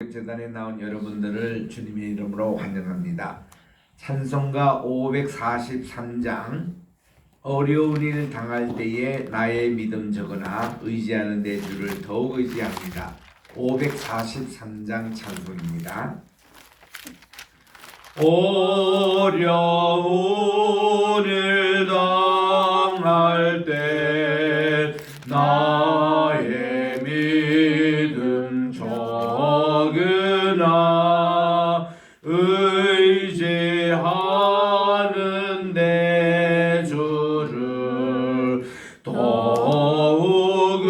재단에 나온 여러분들을 주님의 이름으로 환영합니다. 찬송가 543장 어려운 일 당할 때에 나의 믿음 적으나 의지하는 내 주를 더욱 의지합니다. 543장 찬송입니다. 어려운 일 당할 때 나의 믿음 적으나 의지하는 내 주를 더욱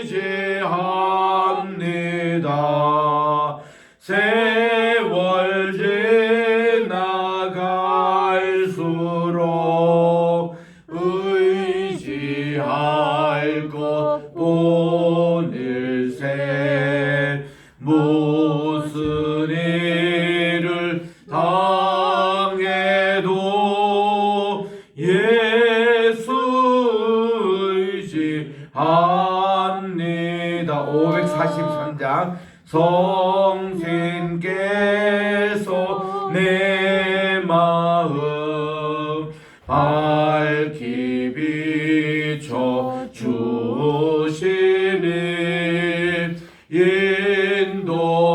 의지합니다. 세월 지나갈수록 의지할 것 보낼세. 무슨 일을 당해도 예수 의지합니다. 543장 성신께서 내 마음 밝히 비춰 주시니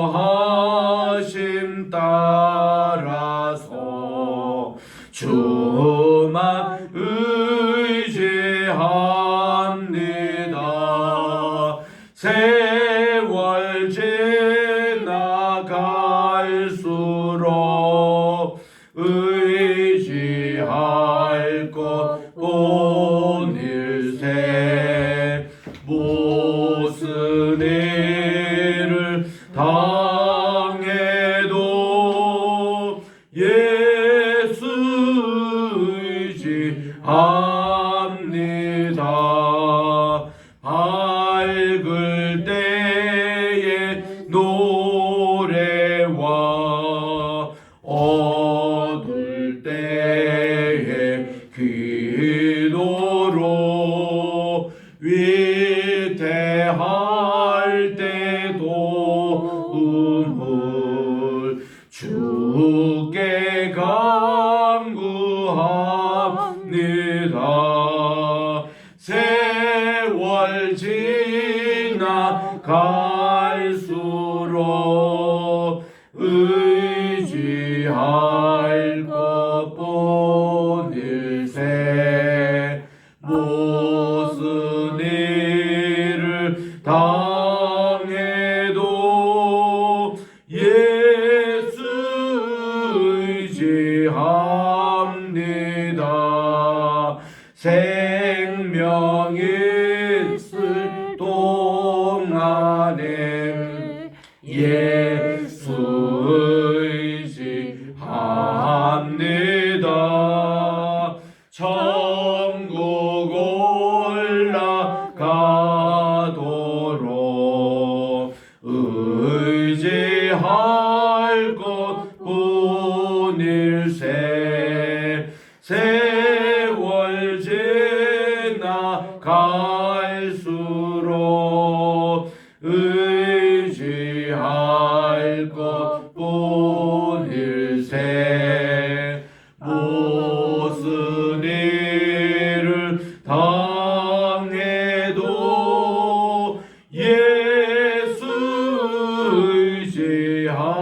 인도하심 따라서 주만 의지합니다. 세월 지나갈수록 의지할 것 보낼세. 무슨 일을 당해도 예수 의지합니다. 밝을 때에 노래와 어두울 때에 기도로 위태할 때도 음을 주께 간구합니다. 세월 지나갈수록 의지할 것 보낼세. 무슨 일을 당해도 예수 의지합니다. 생명 있을 동안에 예수 의지합니다. 천국 올라가도록 의지할 것 보낼세. 세월 지나갈수록 의지할 것 보낼세. 무슨 일을 당해도 예수 의지합니다.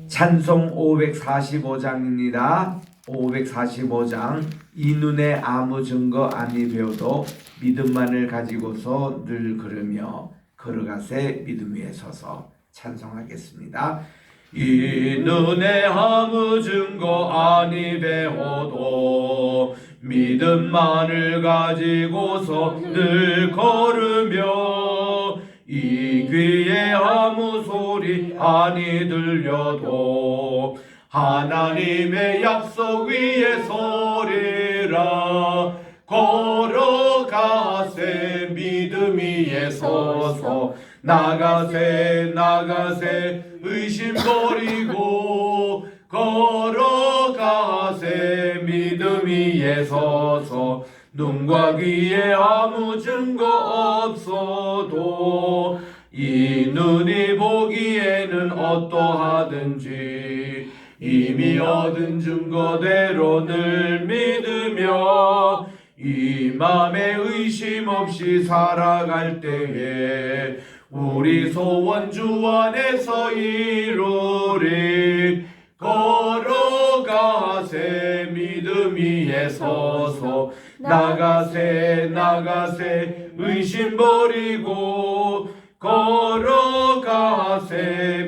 찬송 545장입니다. 545장 이 눈에 아무 증거 아니 배워도 믿음만을 가지고서 늘 걸으며 걸어가세 믿음 위에 서서 찬송하겠습니다. 이 눈에 아무 증거 아니 배워도 믿음만을 가지고서 늘 걸으며 이 귀에 아무 소리 아니 들려도 하나님의 약속 위에 서리라. 걸어가세 믿음 위에 서서 나가세 나가세 의심 버리고 걸어가세 믿음 위에 서서 눈과 귀에 아무 증거 없어도 이 눈이 보기에는 어떠하든지 이미 얻은 증거대로 늘 믿으며 이 맘에 의심 없이 살아갈 때에 우리 소원 주 안에서 이루리. 걸어가세 믿음 위에 서서 나가세 의심 버리고 걸어가세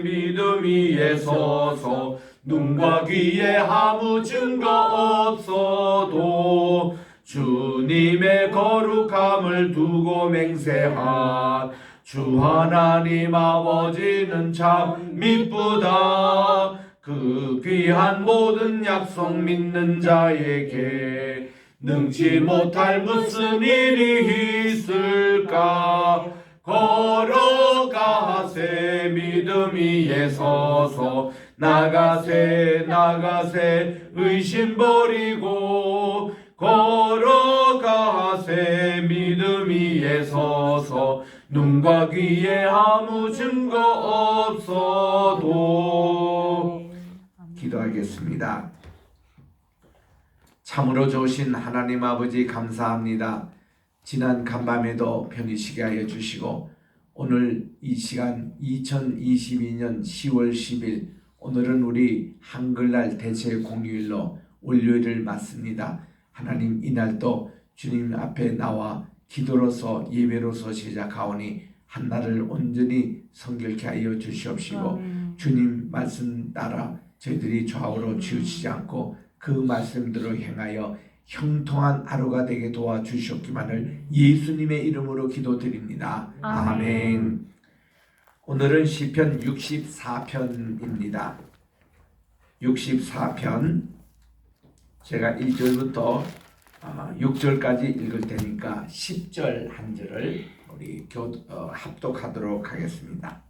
믿음 위에 서서 눈과 귀에 아무 증거 없어도 주님의 거룩함을 두고 맹세한 주 하나님 아버지는 참 미쁘다. 그 귀한 모든 약속 믿는 자에게 능치 못할 무슨 일이 있을까. 걸어가세 믿음 위에 서서 나가세 의심 버리고 걸어가세 믿음 위에 서서 눈과 귀에 아무 증거 없어도. 기도하겠습니다. 참으로 좋으신 하나님 아버지 감사합니다. 지난 간밤에도 편히 쉬게 하여 주시고 오늘 이 시간 2022년 10월 10일 오늘은 우리 한글날 대체 공휴일로 월요일을 맞습니다. 하나님 이날도 주님 앞에 나와 기도로서 예배로서 시작하오니 한날을 온전히 성결케 하여 주시옵시고 주님 말씀 따라 저희들이 좌우로 치우치지 않고 그 말씀대로 행하여 형통한 하루가 되게 도와주시옵기만을 예수님의 이름으로 기도드립니다. 아멘. 오늘은 시편 64편입니다. 64편 제가 1절부터 6절까지 읽을 테니까 10절 한 절을 우리 합독하도록 하겠습니다.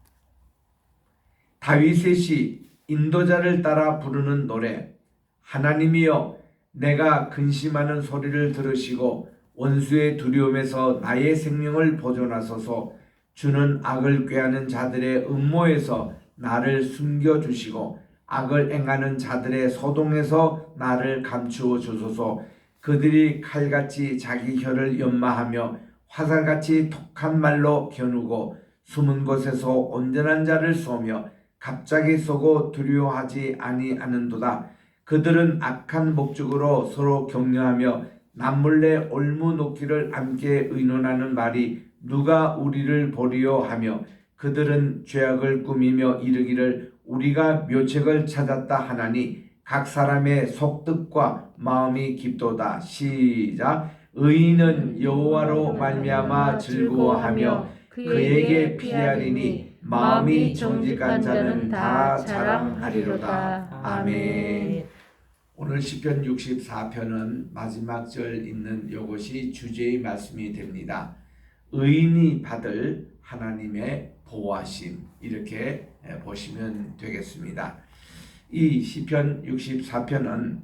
다윗의 시 인도자를 따라 부르는 노래. 하나님이여 내가 근심하는 소리를 들으시고 원수의 두려움에서 나의 생명을 보존하소서. 주는 악을 꾀하는 자들의 음모에서 나를 숨겨주시고 악을 행하는 자들의 소동에서 나를 감추어 주소서. 그들이 칼같이 자기 혀를 연마하며 화살같이 톡한 말로 겨누고 숨은 곳에서 온전한 자를 쏘며 갑자기 쏘고 두려워하지 아니하는도다. 그들은 악한 목적으로 서로 격려하며 남몰래 올무높기를 함께 의논하는 말이 누가 우리를 보리요 하며 그들은 죄악을 꾸미며 이르기를 우리가 묘책을 찾았다 하나니 각 사람의 속뜻과 마음이 깊도다. 시작. 의인은 여호와로 말미암아 즐거워하며 그에게 피하리니 마음이 정직한 자는 다 자랑하리로다. 아멘. 오늘 시편 64편은 마지막 절 있는 이것이 주제의 말씀이 됩니다. 의인이 받을 하나님의 보호하심, 이렇게 보시면 되겠습니다. 이 시편 64편은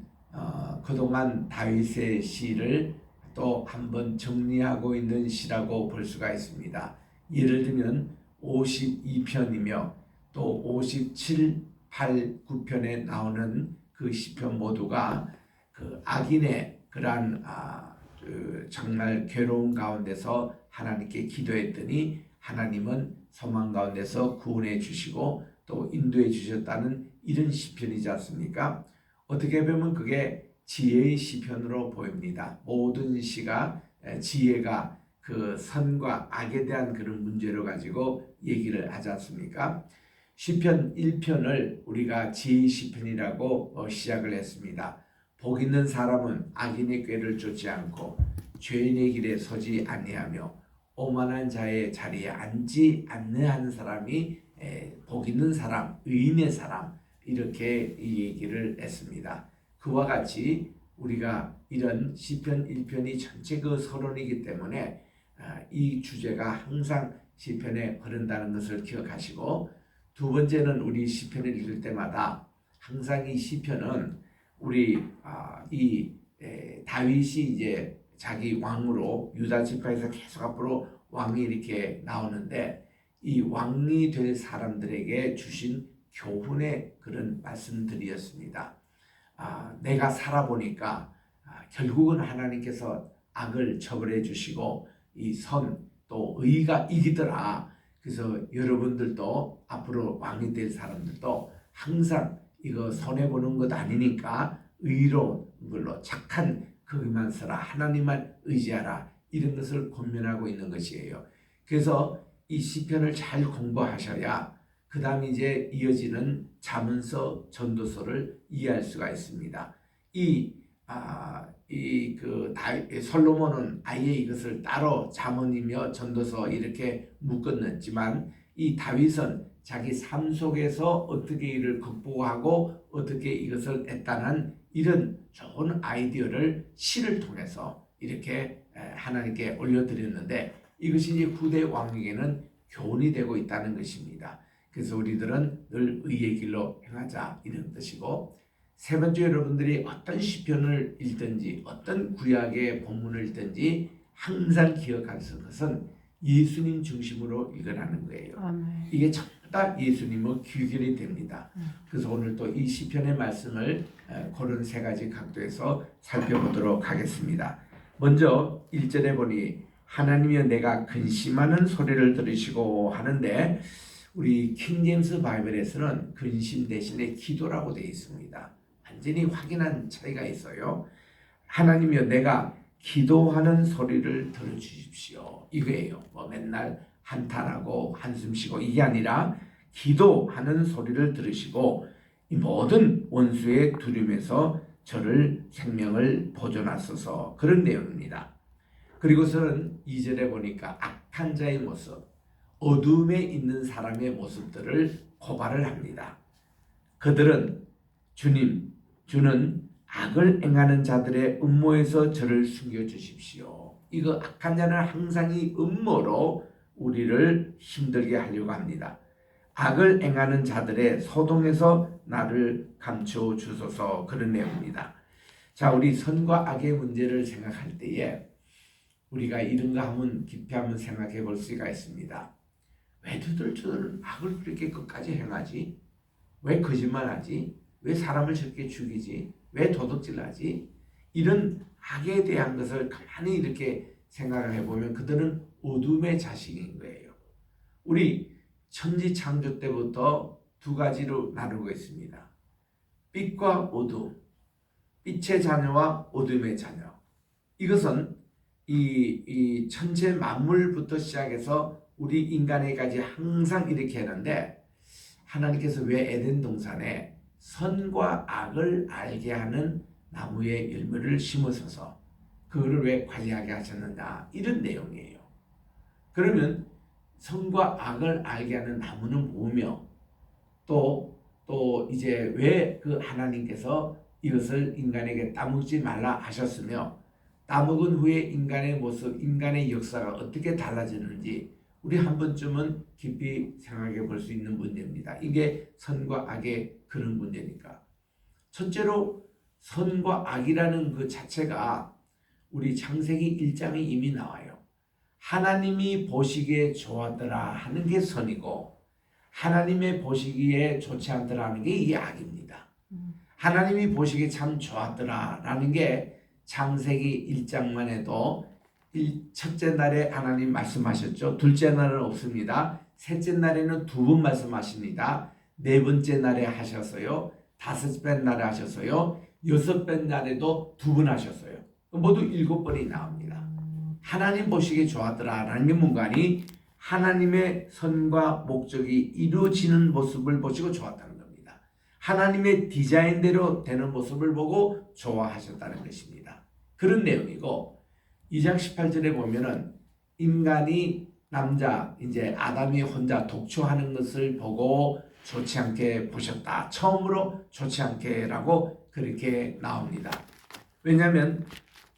그동안 다윗의 시를 또 한번 정리하고 있는 시라고 볼 수가 있습니다. 예를 들면 52편이며 또 57, 8, 9편에 나오는 그 시편 모두가 그 악인의 그러한 정말 괴로운 가운데서 하나님께 기도했더니 하나님은 소망 가운데서 구원해 주시고 또 인도해 주셨다는 이런 시편이지 않습니까? 어떻게 보면 그게 지혜의 시편으로 보입니다. 모든 시가 지혜가 그 선과 악에 대한 그런 문제로 가지고 얘기를 하지 않습니까? 시편 1편을 우리가 지혜의 시편이라고 시작을 했습니다. 복 있는 사람은 악인의 꾀를 쫓지 않고 죄인의 길에 서지 아니하며 오만한 자의 자리에 앉지 않는 사람이 복 있는 사람, 의인의 사람, 이렇게 이 얘기를 했습니다. 그와 같이 우리가 이런 시편 1편이 전체 그 서론이기 때문에 이 주제가 항상 시편에 흐른다는 것을 기억하시고, 두 번째는 우리 시편을 읽을 때마다 항상 이 시편은 우리 이 다윗이 이제 자기 왕으로 유다 지파에서 계속 앞으로 왕이 이렇게 나오는데 이 왕이 될 사람들에게 주신 교훈의 그런 말씀들이었습니다. 내가 살아보니까 결국은 하나님께서 악을 처벌해 주시고 이 선 또 의가 이기더라. 그래서 여러분들도 앞으로 왕이 될 사람들도 항상 이거 손해보는 것 아니니까 의로운 걸로 착한 거기만 서라. 하나님만 의지하라. 이런 것을 권면하고 있는 것이에요. 그래서 이 시편을 잘 공부하셔야 그 다음 이제 이어지는 잠언서, 전도서를 이해할 수가 있습니다. 솔로몬은 아예 이것을 따로 잠언이며 전도서 이렇게 묶었지만 이 다윗은 자기 삶 속에서 어떻게 이를 극복하고 어떻게 이것을 애단한 이런 좋은 아이디어를 시를 통해서 이렇게 하나님께 올려드렸는데 이것이 이제 후대 왕에게는 교훈이 되고 있다는 것입니다. 그래서 우리들은 늘 의의 길로 행하자 이런 뜻이고, 세 번째, 여러분들이 어떤 시편을 읽든지 어떤 구약의 본문을 읽든지 항상 기억할 것은 예수님 중심으로 읽으라는 거예요. 이게 전부 다 예수님의 귀결이 됩니다. 그래서 오늘 또 이 시편의 말씀을 그런 세 가지 각도에서 살펴보도록 하겠습니다. 먼저 1절에 보니 하나님이여 내가 근심하는 소리를 들으시고 하는데, 우리 킹제임스 바이블에서는 근심 대신에 기도라고 되어 있습니다. 완전히 확인한 차이가 있어요. 하나님이여 내가 기도하는 소리를 들어주십시오. 이거예요. 맨날 한탄하고 한숨 쉬고 이게 아니라 기도하는 소리를 들으시고 이 모든 원수의 두려움에서 저를 생명을 보존하소서, 그런 내용입니다. 그리고서는 2절에 보니까 악한 자의 모습, 어둠에 있는 사람의 모습들을 고발을 합니다. 그들은 주는 악을 행하는 자들의 음모에서 저를 숨겨주십시오. 이거 악한 자는 항상 이 음모로 우리를 힘들게 하려고 합니다. 악을 행하는 자들의 소동에서 나를 감춰 주소서, 그런 내용입니다. 자, 우리 선과 악의 문제를 생각할 때에 우리가 이런가 하면 깊이 한번 생각해 볼 수가 있습니다. 왜 저들은 악을 그렇게 끝까지 행하지? 왜 거짓말하지? 왜 사람을 저렇게 죽이지? 왜 도둑질하지? 이런 악에 대한 것을 가만히 이렇게 생각을 해보면 그들은 어둠의 자식인 거예요. 우리 천지 창조 때부터 두 가지로 나누고 있습니다. 빛과 어둠, 빛의 자녀와 어둠의 자녀. 이것은 이 천체 만물부터 시작해서 우리 인간에까지 항상 이렇게 하는데, 하나님께서 왜 에덴 동산에 선과 악을 알게 하는 나무의 열매를 심으셔서 그거를 왜 관리하게 하셨느냐, 이런 내용이에요. 그러면 선과 악을 알게 하는 나무는 뭐며 또 이제 왜 그 하나님께서 이것을 인간에게 따먹지 말라 하셨으며 따먹은 후에 인간의 모습, 인간의 역사가 어떻게 달라지는지 우리 한 번쯤은 깊이 생각해 볼 수 있는 문제입니다. 이게 선과 악의 그런 문제니까. 첫째로 선과 악이라는 그 자체가 우리 창세기 1장에 이미 나와요. 하나님이 보시기에 좋았더라 하는 게 선이고 하나님의 보시기에 좋지 않더라 하는 게 이게 악입니다. 하나님이 보시기에 참 좋았더라 라는 게 창세기 1장만 해도 첫째 날에 하나님 말씀하셨죠. 둘째 날은 없습니다. 셋째 날에는 2번 말씀하십니다. 네 번째 날에 하셨어요. 5번 날에 하셨어요. 6번 날에도 2번 하셨어요. 모두 7번이 나옵니다. 하나님 보시기에 좋았더라 라는 게 뭔가니 하나님의 선과 목적이 이루어지는 모습을 보시고 좋았다는 겁니다. 하나님의 디자인대로 되는 모습을 보고 좋아하셨다는 것입니다. 그런 내용이고, 2장 18절에 보면은 인간이 남자 이제 아담이 혼자 독초하는 것을 보고 좋지 않게 보셨다. 처음으로 좋지 않게라고 그렇게 나옵니다. 왜냐하면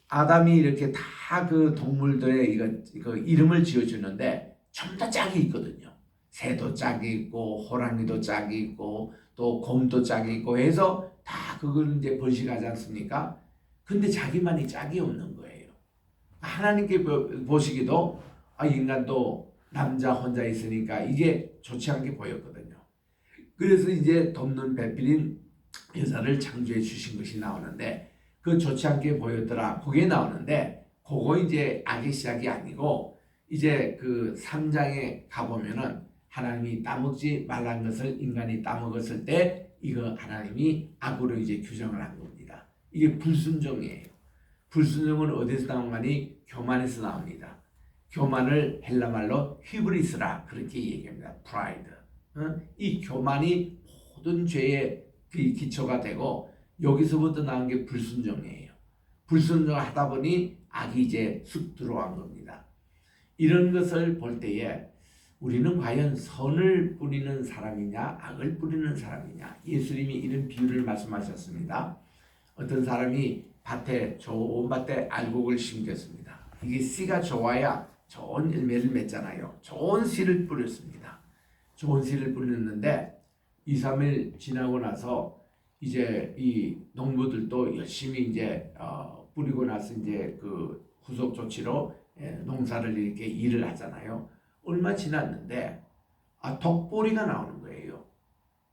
아담이 이렇게 다 그 동물들의 이거 이름을 지어주는데 전부 다 짝이 있거든요. 새도 짝이 있고 호랑이도 짝이 있고 또 곰도 짝이 있고 해서 다 그걸 이제 번식하지 않습니까? 근데 자기만이 짝이 없는 거예요. 하나님께 보시기도 인간도 남자 혼자 있으니까 이게 좋지 않게 보였거든요. 그래서 이제 돕는 배필인 여자를 창조해 주신 것이 나오는데 그 좋지 않게 보였더라. 그게 나오는데 그거 이제 악의 시작이 아니고 이제 그 3장에 가보면은 하나님이 따먹지 말란 것을 인간이 따먹었을 때 이거 하나님이 악으로 이제 규정을 한 겁니다. 이게 불순종이에요. 불순종은 어디서 나오니? 교만에서 나옵니다. 교만을 헬라말로 히브리스라 그렇게 얘기합니다. 프라이드. 이 교만이 모든 죄의 기초가 되고 여기서부터 나온 게 불순종이에요. 불순종하다 보니 악이 이제 쑥 들어간 겁니다. 이런 것을 볼 때에 우리는 과연 선을 뿌리는 사람이냐 악을 뿌리는 사람이냐. 예수님이 이런 비유를 말씀하셨습니다. 어떤 사람이 좋은 밭에 알곡을 심겼습니다. 이게 씨가 좋아야 좋은 열매를 맺잖아요. 좋은 씨를 뿌렸습니다. 좋은 씨를 뿌렸는데 2, 3일 지나고 나서 이제 이 농부들도 열심히 이제 뿌리고 나서 이제 그 후속 조치로 농사를 이렇게 일을 하잖아요. 얼마 지났는데 독보리가 나오는 거예요.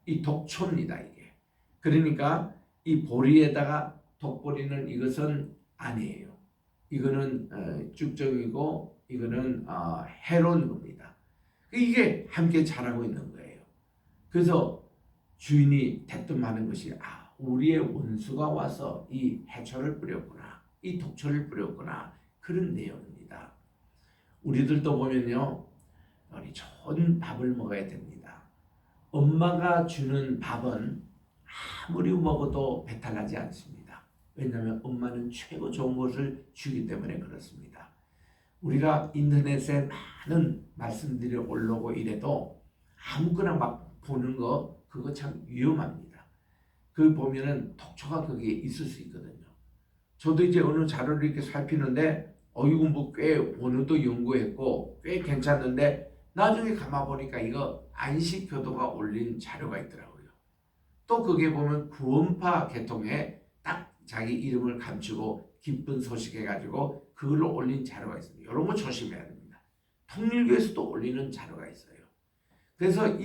이 독초입니다, 이게. 그러니까 이 보리에다가 독보리는 이것은 아니에요. 이거는 쭉정이고 이거는 해로운 겁니다. 이게 함께 자라고 있는 거예요. 그래서 주인이 대뜸하는 것이 우리의 원수가 와서 이 해초를 뿌렸구나. 이 독초를 뿌렸구나. 그런 내용입니다. 우리들도 보면요. 우리 좋은 밥을 먹어야 됩니다. 엄마가 주는 밥은 아무리 먹어도 배탈나지 않습니다. 왜냐하면 엄마는 최고 좋은 것을 주기 때문에 그렇습니다. 우리가 인터넷에 많은 말씀들이 올라오고 이래도 아무거나 막 보는 거 그거 참 위험합니다. 그 보면은 독초가 거기에 있을 수 있거든요. 저도 이제 어느 자료를 이렇게 살피는데 이거 뭐 꽤 오늘도 연구했고 꽤 괜찮은데 나중에 가만 보니까 이거 안식교도가 올린 자료가 있더라고요. 또 거기에 보면 구원파 계통에 딱 자기 이름을 감추고 기쁜 소식 해가지고 그걸로 올린 자료가 있습니다. 이런 거 조심해야 됩니다. 통일교에서도 올리는 자료가 있어요. 그래서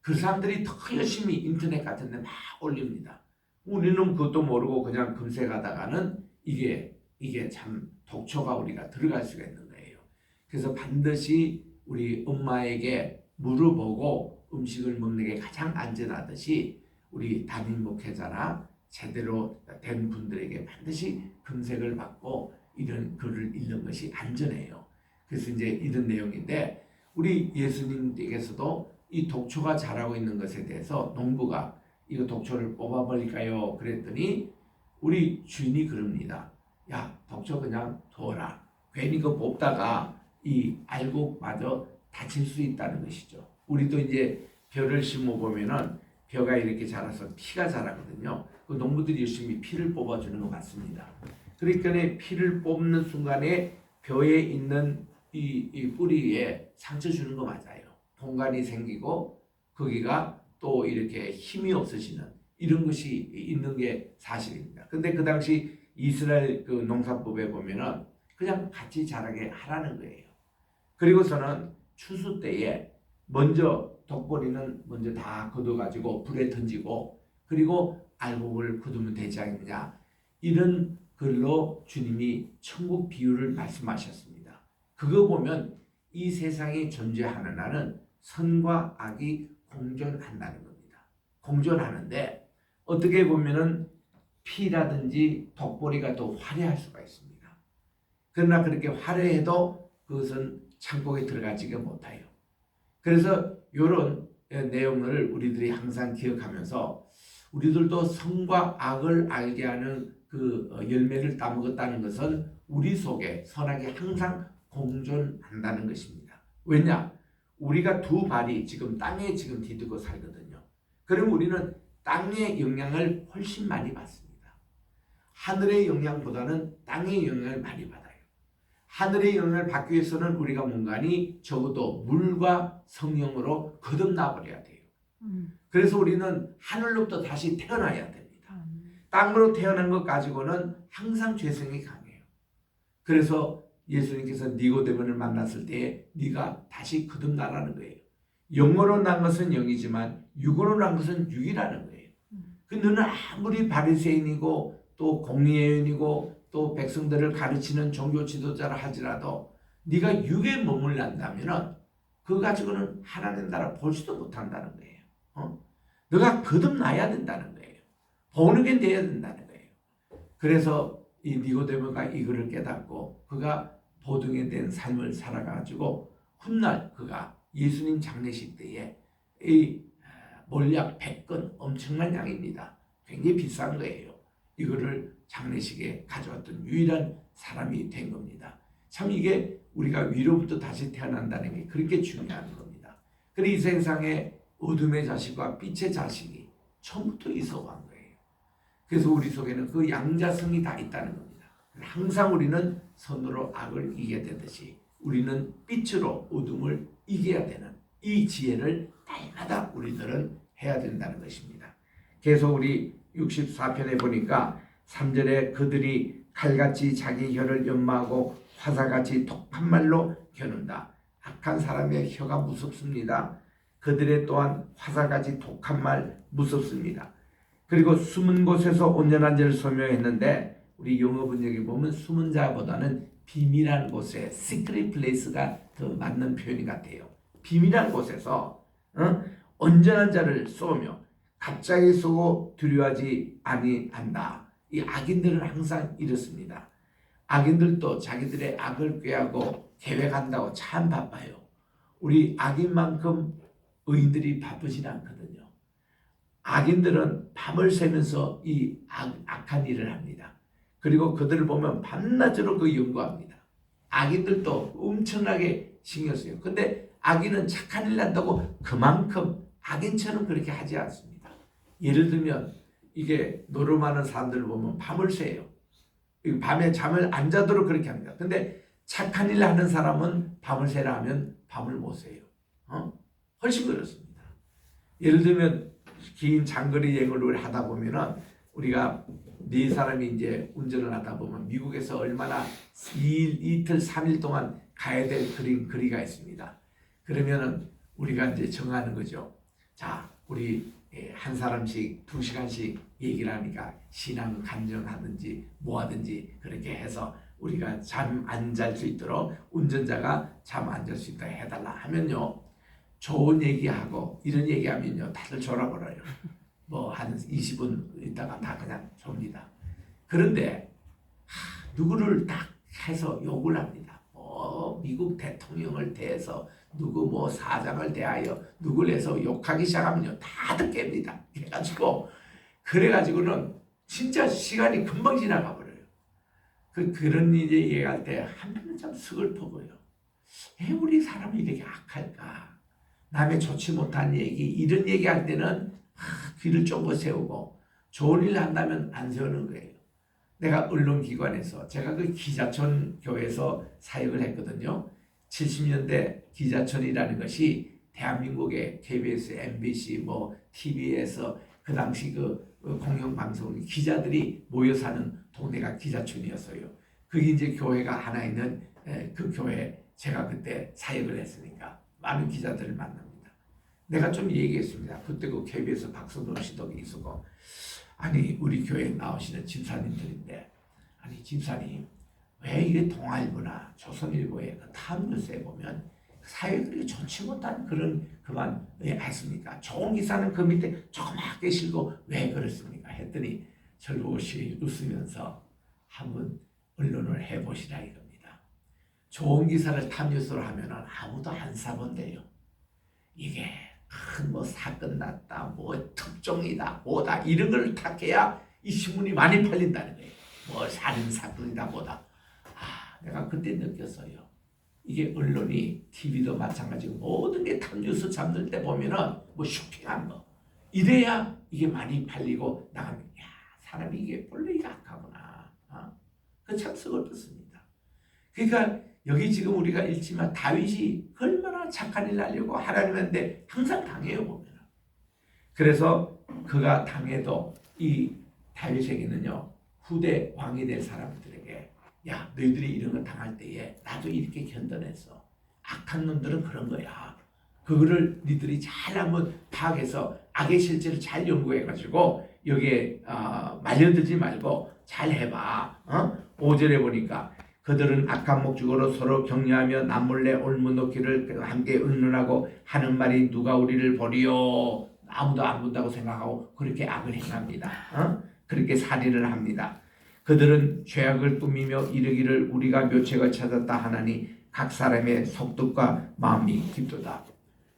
그 사람들이 더 열심히 인터넷 같은 데 막 올립니다. 우리는 그것도 모르고 그냥 검색하다가는 이게 참 독초가 우리가 들어갈 수가 있는 거예요. 그래서 반드시 우리 엄마에게 물어보고 음식을 먹는 게 가장 안전하듯이 우리 담임 목회자나 제대로 된 분들에게 반드시 검색을 받고 이런 글을 읽는 것이 안전해요. 그래서 이제 이런 내용인데 우리 예수님께서도 이 독초가 자라고 있는 것에 대해서 농부가 이거 독초를 뽑아버릴까요? 그랬더니 우리 주인이 그럽니다. 야, 독초 그냥 둬라. 괜히 그거 뽑다가 이 알곡마저 다칠 수 있다는 것이죠. 우리도 이제 벼를 심어보면은 벼가 이렇게 자라서 피가 자라거든요. 그 농부들이 열심히 피를 뽑아주는 것 같습니다. 그러니까 피를 뽑는 순간에 벼에 있는 이 뿌리에 상처 주는 거 맞아요. 동간이 생기고 거기가 또 이렇게 힘이 없어지는 이런 것이 있는 게 사실입니다. 근데 그 당시 이스라엘 그 농사법에 보면은 그냥 같이 자라게 하라는 거예요. 그리고서는 추수 때에 먼저 독보리는 먼저 다 걷어가지고 불에 던지고 그리고 알곡을 거두면 되지 않느냐. 이런 글로 주님이 천국 비유를 말씀하셨습니다. 그거 보면 이 세상에 존재하는 한은 선과 악이 공존한다는 겁니다. 공존하는데 어떻게 보면은 피라든지 독보리가 더 화려할 수가 있습니다. 그러나 그렇게 화려해도 그것은 창고에 들어가지가 못해요. 그래서 이런 내용을 우리들이 항상 기억하면서 우리들도 선과 악을 알게 하는 그 열매를 따먹었다는 것은 우리 속에 선악이 항상 공존한다는 것입니다. 왜냐? 우리가 두 발이 지금 땅에 지금 디디고 살거든요. 그럼 우리는 땅의 영향을 훨씬 많이 받습니다. 하늘의 영향보다는 땅의 영향을 많이 받아요. 하늘의 영향을 받기 위해서는 우리가 뭔가니 적어도 물과 성령으로 거듭나 버려야 돼요. 그래서 우리는 하늘로부터 다시 태어나야 됩니다. 땅으로 태어난 것 가지고는 항상 죄성이 강해요. 그래서 예수님께서 니고데모를 만났을 때 네가 다시 거듭나라는 거예요. 영으로 난 것은 영이지만 육으로 난 것은 육이라는 거예요. 그 너는 아무리 바리새인이고 또 공리회원이고 또 백성들을 가르치는 종교 지도자라 할지라도 네가 육에 머물란다면은 그거 가지고는 하나님 나라 보지도 못한다는 거예요. 너가 거듭나야 된다는 거예요. 보는 돼야 된다는 거예요. 그래서 이 니고데모가 이거를 깨닫고 그가 보등에 된 삶을 살아가지고 훗날 그가 예수님 장례식 때에 이 몰약 100건 엄청난 양입니다. 굉장히 비싼 거예요. 이거를 장례식에 가져왔던 유일한 사람이 된 겁니다. 참 이게 우리가 위로부터 다시 태어난다는 게 그렇게 중요한 겁니다. 그리고 이 세상에 어둠의 자식과 빛의 자식이 처음부터 있어간 거예요. 그래서 우리 속에는 그 양자성이 다 있다는 겁니다. 항상 우리는 선으로 악을 이겨야 되듯이 우리는 빛으로 어둠을 이겨야 되는 이 지혜를 날마다 우리들은 해야 된다는 것입니다. 계속 우리 64편에 보니까 3절에 그들이 칼같이 자기 혀를 연마하고 화살같이 독한 말로 겨눈다. 악한 사람의 혀가 무섭습니다. 그들의 또한 화살같이 독한 말 무섭습니다. 그리고 숨은 곳에서 온전한 자를 소명했는데 우리 영어 번역에 보면 숨은 자보다는 비밀한 곳에 secret place가 더 맞는 표현이 같아요. 비밀한 곳에서 온전한 자를 쏘며 갑자기 쏘고 두려워하지 아니한다. 이 악인들은 항상 이렇습니다. 악인들도 자기들의 악을 꾀하고 계획한다고 참 바빠요. 우리 악인만큼 의인들이 바쁘진 않거든요. 악인들은 밤을 새면서 이 악한 일을 합니다. 그리고 그들을 보면 밤낮으로 그 연구합니다. 악인들도 엄청나게 신경 써요. 근데 악인은 착한 일 한다고 그만큼 악인처럼 그렇게 하지 않습니다. 예를 들면 이게 노름하는 사람들을 보면 밤을 새요. 밤에 잠을 안 자도록 그렇게 합니다. 근데 착한 일 하는 사람은 밤을 새라 하면 밤을 못 새요. 훨씬 그렇습니다. 예를 들면 긴 장거리 여행을 하다 보면은 우리가 네 사람이 이제 운전을 하다 보면 미국에서 얼마나 이틀 3일 동안 가야 될 거리가 있습니다. 그러면은 우리가 이제 정하는 거죠. 자, 우리 한 사람씩 2시간씩 얘기를 하니까 신앙 간증하든지 뭐 하든지 그렇게 해서 우리가 잠 안 잘 수 있도록 운전자가 잠 안 잘 수 있도록 해달라 하면요. 좋은 얘기하고 이런 얘기하면요. 다들 졸아버려요. 뭐 한 20분 있다가 다 그냥 좁니다. 그런데 누구를 딱 해서 욕을 합니다. 미국 대통령을 대해서 누구 뭐 사장을 대하여 누구를 해서 욕하기 시작하면요. 다들 깹니다. 그래가지고는 진짜 시간이 금방 지나가 버려요. 그런 이제 얘기할 때 한편은 참 서글퍼 보여. 왜 우리 사람이 이렇게 악할까? 남의 좋지 못한 얘기 이런 얘기할 때는 귀를 쫑긋 세우고 좋은 일 한다면 안 세우는 거예요. 내가 언론기관에서 제가 그 기자촌 교회에서 사역을 했거든요. 70년대 기자촌이라는 것이 대한민국의 KBS, MBC, 뭐 TV에서 그 당시 그 공영방송 기자들이 모여 사는 동네가 기자촌이었어요. 그게 이제 교회가 하나 있는 그 교회 제가 그때 사역을 했으니까 많은 기자들을 만납니다. 내가 좀 얘기했습니다. 그때 그 KBS 박선동 씨도 있었고 아니 우리 교회에 나오시는 집사님들인데 아니 집사님 왜 이게 동아일보나 조선일보에 그 탐뉴스에 보면 사회들이 좋지 못한 그만 왜 했습니까? 좋은 기사는 그 밑에 조그맣게 실고 왜 그렇습니까? 했더니 절보시 웃으면서 한번 언론을 해보시라 이겁니다. 좋은 기사를 탐뉴스로 하면 아무도 안 사본대요. 이게 큰 뭐 사건 났다, 뭐 특종이다, 뭐다 이런 걸 탁해야 이 신문이 많이 팔린다는 거예요. 뭐 살인 사건이다, 뭐다. 내가 그때 느꼈어요. 이게 언론이 TV도 마찬가지고 모든 게 탑뉴스 잡는 때 보면은 뭐 쇼핑한 거 이래야 이게 많이 팔리고 나가면 야 사람이 이게 원래 이게 악하구나. 그 참 서글펐습니다. 그러니까 여기 지금 우리가 읽지만 다윗이 얼마나 착한 일 하려고 하나님한테 항상 당해요 보면. 그래서 그가 당해도 이 다윗에게는요 후대 왕이 될 사람들에게 야, 너희들이 이런 거 당할 때에 나도 이렇게 견뎌냈어. 악한 놈들은 그런 거야. 그거를 니들이 잘 한번 파악해서 악의 실체를 잘 연구해가지고 여기에 말려들지 말고 잘 해봐. 5절에 보니까 그들은 악한 목적으로 서로 격려하며 남몰래 올무놓기를 함께 의논하고 하는 말이 누가 우리를 보리요. 아무도 안 본다고 생각하고 그렇게 악을 행합니다. 그렇게 살인을 합니다. 그들은 죄악을 꾸미며 이르기를 우리가 묘책을 찾았다 하나니 각 사람의 속뜻과 마음이 깊도다.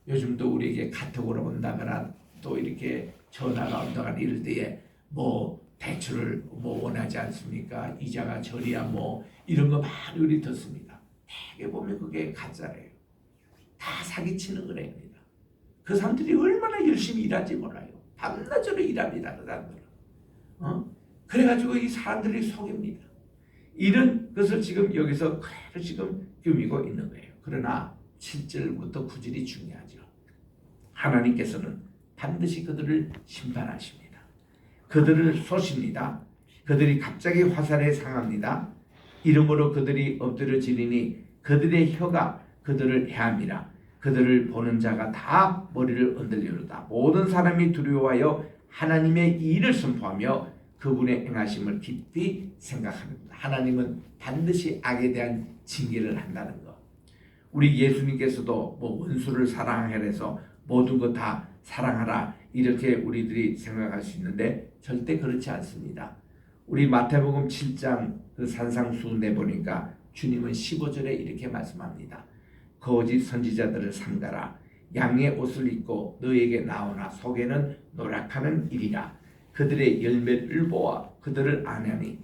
요즘도 우리에게 카톡으로 온다거나 또 이렇게 전화가 온다거나 이럴 때에 뭐 대출을 뭐 원하지 않습니까? 이자가 저리야 뭐 이런 거 많이 우리 듣습니다. 되게 보면 그게 가짜래요. 다 사기치는 거랍니다. 그 사람들이 얼마나 열심히 일하지 몰라요. 밤낮으로 일합니다. 그 사람들은. 그래가지고 이 사람들이 속입니다. 이런 것을 지금 여기서 그대로 지금 꾸미고 있는 거예요. 그러나 7절부터 9절이 중요하죠. 하나님께서는 반드시 그들을 심판하십니다. 그들을 쏘십니다. 그들이 갑자기 화살에 상합니다. 이러므로 그들이 엎드려지리니 그들의 혀가 그들을 해함이라. 그들을 보는 자가 다 머리를 흔들리로다. 모든 사람이 두려워하여 하나님의 일을 선포하며 그분의 행하심을 깊이 생각합니다. 하나님은 반드시 악에 대한 징계를 한다는 것. 우리 예수님께서도 뭐 원수를 사랑하라 해서 모든 것 다 사랑하라 이렇게 우리들이 생각할 수 있는데 절대 그렇지 않습니다. 우리 마태복음 7장 그 산상수 내보니까 주님은 15절에 이렇게 말씀합니다. 거짓 선지자들을 삼가라. 양의 옷을 입고 너에게 나오나 속에는 노력하는 일이라. 그들의 열매를 보아 그들을 아냐니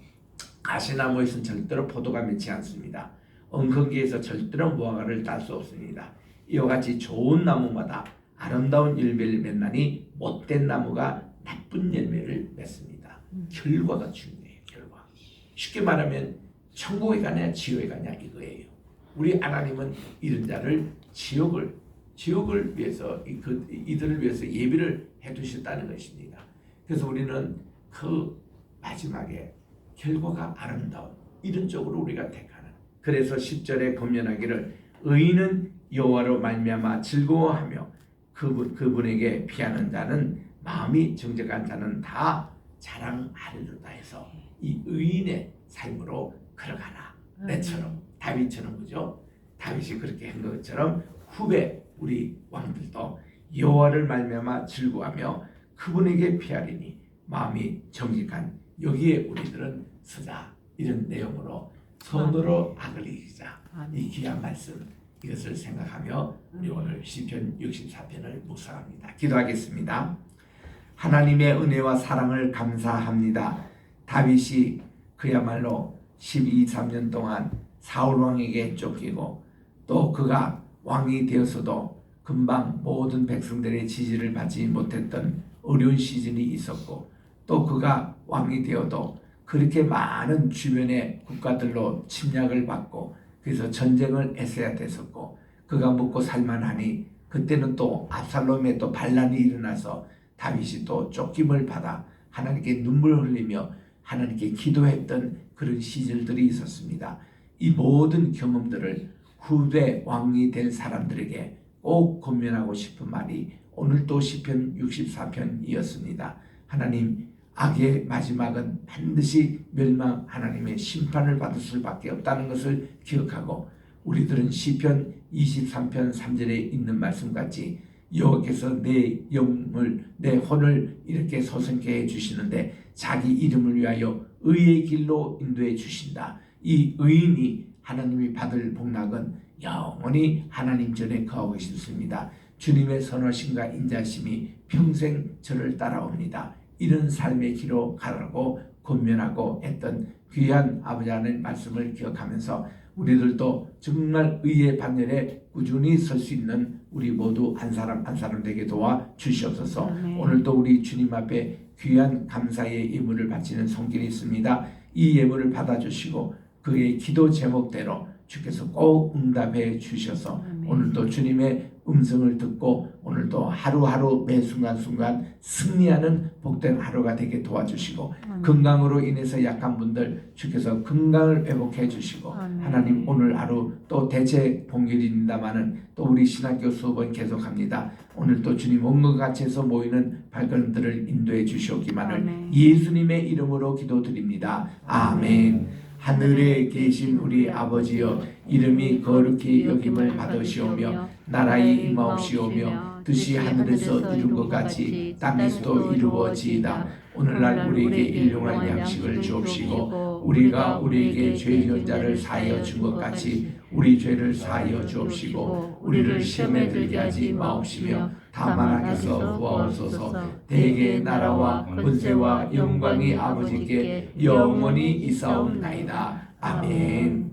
가시나무에서는 절대로 포도가 맺지 않습니다. 엉겅기에서 절대로 무화과를 딸 수 없습니다. 이와 같이 좋은 나무마다 아름다운 열매를 맺나니 못된 나무가 나쁜 열매를 맺습니다. 결과가 중요해요. 결과. 쉽게 말하면 천국에 가냐 지옥에 가냐 이거예요. 우리 하나님은 이런 자를 지옥을 위해서 이들을 위해서 예비를 해두셨다는 것입니다. 그래서 우리는 그 마지막에 결과가 아름다운 이런 쪽으로 우리가 택하는. 그래서 10절에 권면하기를 의인은 여호와로 말미암아 즐거워하며 그분에게 피하는 자는 마음이 정직한 자는 다 자랑하리로다 해서 이 의인의 삶으로 걸어가라. 내처럼 다윗처럼 그죠? 다윗이 그렇게 한 것처럼 후배 우리 왕들도 여호와를 말미암아 즐거워하며 그분에게 피하리니 마음이 정직한 여기에 우리들은 서자 이런 내용으로 선으로 악을 이기자 이 귀한 말씀 이것을 생각하며 우리 오늘 시편 64편을 묵상합니다. 기도하겠습니다. 하나님의 은혜와 사랑을 감사합니다. 다윗이 그야말로 12~13년 동안 사울 왕에게 쫓기고 또 그가 왕이 되어서도 금방 모든 백성들의 지지를 받지 못했던 어려운 시즌이 있었고 또 그가 왕이 되어도 그렇게 많은 주변의 국가들로 침략을 받고 그래서 전쟁을 애써야 됐었고 그가 먹고 살만하니 그때는 또 압살롬의 또 반란이 일어나서 다윗이 또 쫓김을 받아 하나님께 눈물을 흘리며 하나님께 기도했던 그런 시절들이 있었습니다. 이 모든 경험들을 후대 왕이 될 사람들에게 꼭 권면하고 싶은 말이 오늘 또 시편 64편이었습니다. 하나님 악의 마지막은 반드시 멸망 하나님의 심판을 받을 수밖에 없다는 것을 기억하고 우리들은 시편 23편 3절에 있는 말씀같이 여호와께서 내 영을 내 혼을 이렇게 소생케 해주시는데 자기 이름을 위하여 의의 길로 인도해 주신다. 이 의인이 하나님이 받을 복락은 영원히 하나님 전에 거하고 계십니다. 주님의 선하심과 인자심이 평생 저를 따라옵니다. 이런 삶의 길로 가라고 권면하고 했던 귀한 아버지 하나님의 말씀을 기억하면서 우리들도 정말 의의 반열에 꾸준히 설 수 있는 우리 모두 한 사람 한 사람 되게 도와 주시옵소서. 오늘도 우리 주님 앞에 귀한 감사의 예물을 바치는 손길이 있습니다. 이 예물을 받아주시고 그의 기도 제목대로 주께서 꼭 응답해 주셔서 오늘도 주님의 음성을 듣고 오늘도 하루하루 매 순간순간 승리하는 복된 하루가 되게 도와주시고 건강으로 인해서 약한 분들 주께서 건강을 회복해 주시고 하나님 오늘 하루 또 대체 봉일입니다마는 또 우리 신학교 수업은 계속합니다. 오늘 또 주님 온것 같이 해서 모이는 발걸음들을 인도해 주시옵기만을 예수님의 이름으로 기도드립니다. 아멘. 하늘에 계신 우리 아버지여 이름이 거룩히 여김을 받으시오며 나라의 임하옵시오며 뜻이 하늘에서 이룬 것 같이 땅에서도 이루어지이다. 오늘날 우리에게 일용할 양식을 주옵시고 우리가 우리에게 죄 지은 자를 사하여 준 것 같이 우리 죄를 사하여 주옵시고 우리를 시험에 들게 하지 마옵시며 다만 악에서 구하옵소서. 대개 나라와 권세와 영광이 아버지께 영원히 있사옵나이다. 아멘.